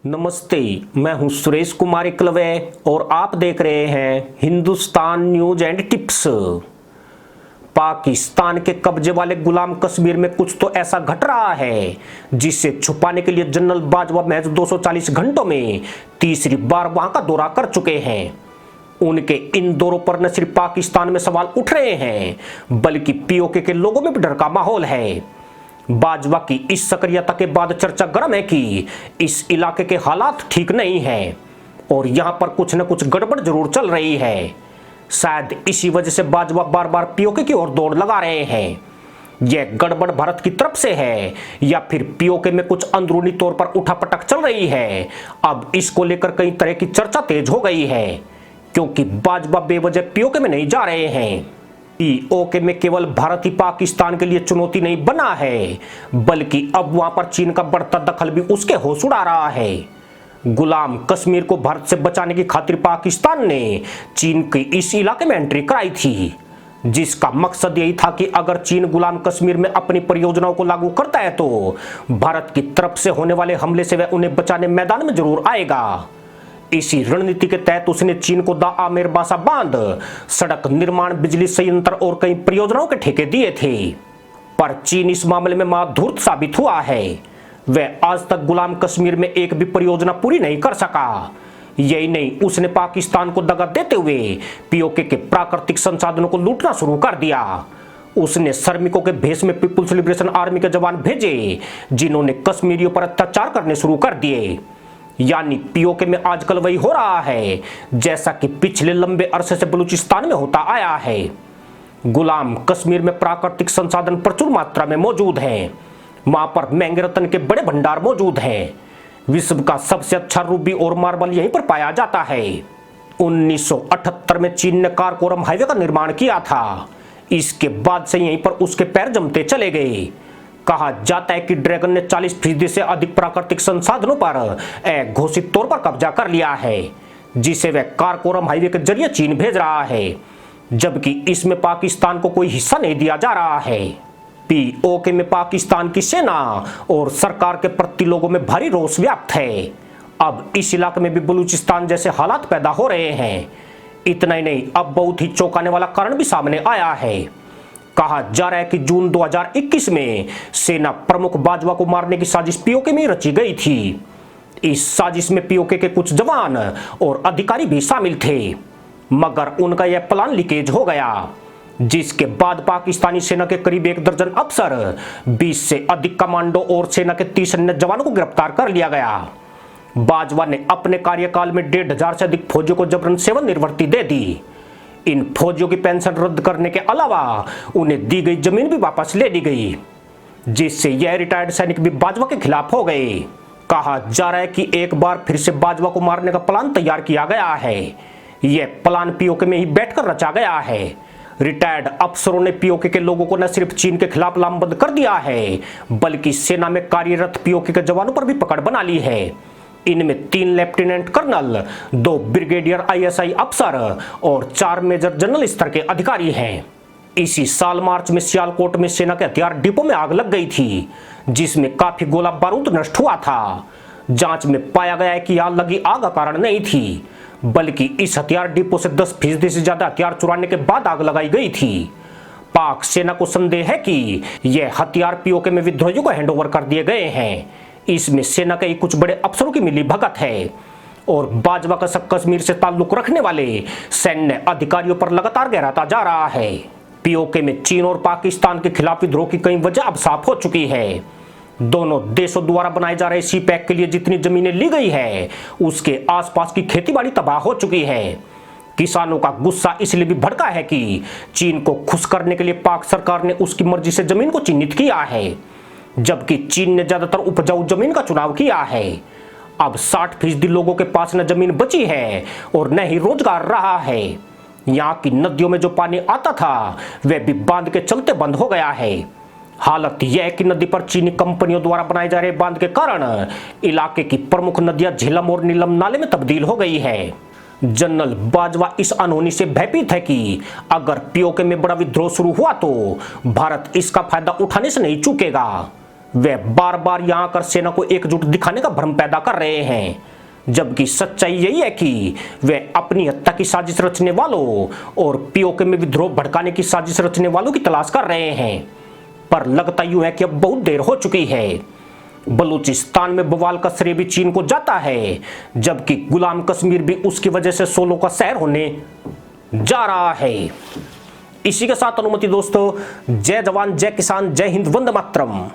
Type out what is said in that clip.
नमस्ते। मैं हूं सुरेश कुमार एकलवे और आप देख रहे हैं Hindustan news and tips. Pakistan के कब्जे वाले गुलाम कश्मीर में कुछ तो ऐसा घट रहा है जिसे छुपाने के लिए जनरल बाजवा महज 240 घंटों में तीसरी बार वहां का दौरा कर चुके हैं। उनके इन दौरों पर न सिर्फ पाकिस्तान में सवाल उठ रहे हैं बल्कि पीओके के लोगों में भी डर का माहौल है। बाजवा की इस सक्रियता के बाद चर्चा गर्म है कि इस इलाके के हालात ठीक नहीं हैं और यहां पर कुछ न कुछ गड़बड़ जरूर चल रही है। शायद इसी वजह से बाजवा बार बार पीओके की ओर दौड़ लगा रहे हैं। यह गड़बड़ भारत की तरफ से है या फिर पीओके में कुछ अंदरूनी तौर पर उठापटक चल रही है। अब इसको लेकर कई तरह की चर्चा तेज हो गई है क्योंकि बाजवा बेवजह पीओके में नहीं जा रहे हैं। पीओके में केवल भारत ही पाकिस्तान के लिए चुनौती नहीं बना है बल्कि अब वहां पर चीन का बढ़ता दखल भी उसके होश उड़ा रहा है। गुलाम कश्मीर को भारत से बचाने की खातिर पाकिस्तान ने चीन के इस इलाके में एंट्री कराई थी, जिसका मकसद यही था कि अगर चीन गुलाम कश्मीर में अपनी परियोजनाओं को लागू करता है तो भारत की तरफ से होने वाले हमले से वह उन्हें बचाने मैदान में जरूर आएगा। इसी रणनीति के तहत उसने चीन को दा आमेर बासा बांध, सड़क निर्माण, बिजली संयंत्र और कई परियोजनाओं के ठेके दिए थे। पर चीन इस मामले में महाधूर्त साबित हुआ है। वह आज तक गुलाम कश्मीर में एक भी परियोजना पूरी नहीं कर सका। यही नहीं, उसने पाकिस्तान को दगा देते हुए पीओके के प्राकृतिक संसाधनों को लूटना शुरू कर दिया। उसने श्रमिकों के भेष में पीपुल्स लिबरेशन आर्मी के जवान भेजे जिन्होंने कश्मीरियों पर अत्याचार करने शुरू कर दिए। यानी पीओके में आजकल वही हो रहा है जैसा कि पिछले लंबे अरसे से बलूचिस्तान में होता आया है। गुलाम कश्मीर में प्राकृतिक संसाधन प्रचुर मात्रा में मौजूद हैं। वहां पर महंगे रत्न के बड़े भंडार मौजूद हैं। विश्व का सबसे अच्छा रूबी और मार्बल यहीं पर पाया जाता है। 1978 में चीन ने काराकोरम हाईवे का निर्माण किया था। इसके बाद से यहीं पर उसके पैर जमते चले गए। कहा जाता है कि ड्रैगन ने 40% से अधिक प्राकृतिक संसाधनों पर घोषित तौर पर कब्जा कर लिया है, जिसे वह काराकोरम हाईवे के जरिए चीन भेज रहा है, जबकि इसमें पाकिस्तान को कोई हिस्सा नहीं दिया जा रहा है। पीओके में पाकिस्तान की सेना और सरकार के प्रति लोगों में भारी रोष व्याप्त है। अब इस इलाके में भी बलूचिस्तान जैसे हालात पैदा हो रहे हैं। इतना ही नहीं, अब बहुत ही चौंकाने वाला कारण भी सामने आया है। कहा जा रहा है कि जून 2021 में सेना प्रमुख बाजवा को मारने की साजिश पीओके में रची गई थी। इस साजिश में पीओके के कुछ जवान और अधिकारी भी शामिल थे, मगर उनका यह प्लान लीकेज हो गया, जिसके बाद पाकिस्तानी सेना के करीब 1 दर्जन अफसर, 20 से अधिक कमांडो और सेना के 30 अन्य जवानों को गिरफ्तार कर लिया गया। बाजवा ने अपने कार्यकाल में 1,500 से अधिक फौजियों को जबरन सेवानिवृत्ति दे दी। इन फौजियों की पेंशन रद्द करने के अलावा उन्हें दी गई जमीन भी वापस ले ली गई, जिससे यह रिटायर्ड सैनिक भी बाजवा के खिलाफ हो गए। कहा जा रहा है कि एक बार फिर से बाजवा को मारने का प्लान तैयार किया गया है। यह प्लान पीओके में ही बैठकर रचा गया है। रिटायर्ड अफसरों ने पीओके के लोगों को न सिर्फ चीन के खिलाफ लामबंद कर दिया है बल्कि सेना में कार्यरत पीओके के जवानों पर भी पकड़ बना ली है। इनमें 3 लेफ्टिनेंट कर्नल, 2 ब्रिगेडियर आईएसआई अफसर और 4 मेजर जनरल स्तर के अधिकारी हैं। इसी साल मार्च में सियालकोट में सेना के हथियार डिपो में आग लग गई थी, जिसमें काफी गोला बारूद नष्ट हुआ था। जांच में पाया गया है कि यहां लगी आग का कारण नहीं थी बल्कि इस हथियार डिपो से 10% से ज्यादा हथियार चुराने के बाद आग लगाई गई थी। पाक सेना को संदेह है कि यह हथियार पीओके में विद्रोहियों को हैंडओवर कर दिए गए हैं। इसमें सेना के कुछ बड़े अफसरों की मिलीभगत है और बाजवा का कश्मीर से ताल्लुक रखने वाले सैन्य अधिकारियों पर लगातार गहराता जा रहा है। पीओके में चीन और पाकिस्तान के खिलाफ विद्रोह की कई वजह अब साफ हो चुकी है। दोनों देशों द्वारा बनाए जा रहे सी पैक के लिए जितनी जमीनें ली गई है उसके आसपास की खेतीबाड़ी तबाह हो चुकी है। किसानों का गुस्सा इसलिए भी भड़का है कि चीन को खुश करने के लिए पाक सरकार ने उसकी मर्जी से जमीन को चिन्हित किया है, जबकि चीन ने ज्यादातर उपजाऊ जमीन का चुनाव किया है। अब 60% लोगों के पास न जमीन बची है और न ही रोजगार रहा है। यहाँ की नदियों में जो पानी आता था वह भी बांध के चलते बंद हो गया है। हालत यह है कि नदी पर चीनी कंपनियों द्वारा बनाए जा रहे बांध के कारण इलाके की प्रमुख नदियां झेलम और नीलम नाले में तब्दील हो गई है। जनरल बाजवा इस अनहोनी से भयभीत है कि अगर पीओके में बड़ा विद्रोह शुरू हुआ तो भारत इसका फायदा उठाने से नहीं चूकेगा। वे बार बार यहां आकर सेना को एकजुट दिखाने का भ्रम पैदा कर रहे हैं, जबकि सच्चाई यही है कि वे अपनी हत्या की साजिश रचने वालों और पीओके में विद्रोह भड़काने की साजिश रचने वालों की तलाश कर रहे हैं। पर लगता यूं है कि अब बहुत देर हो चुकी है। बलूचिस्तान में बवाल का श्रेय भी चीन को जाता है, जबकि गुलाम कश्मीर भी उसकी वजह से सोलो का शहर होने जा रहा है। इसी के साथ अनुमति दोस्तों, जय जवान जय किसान जय हिंद वंदे मातरम।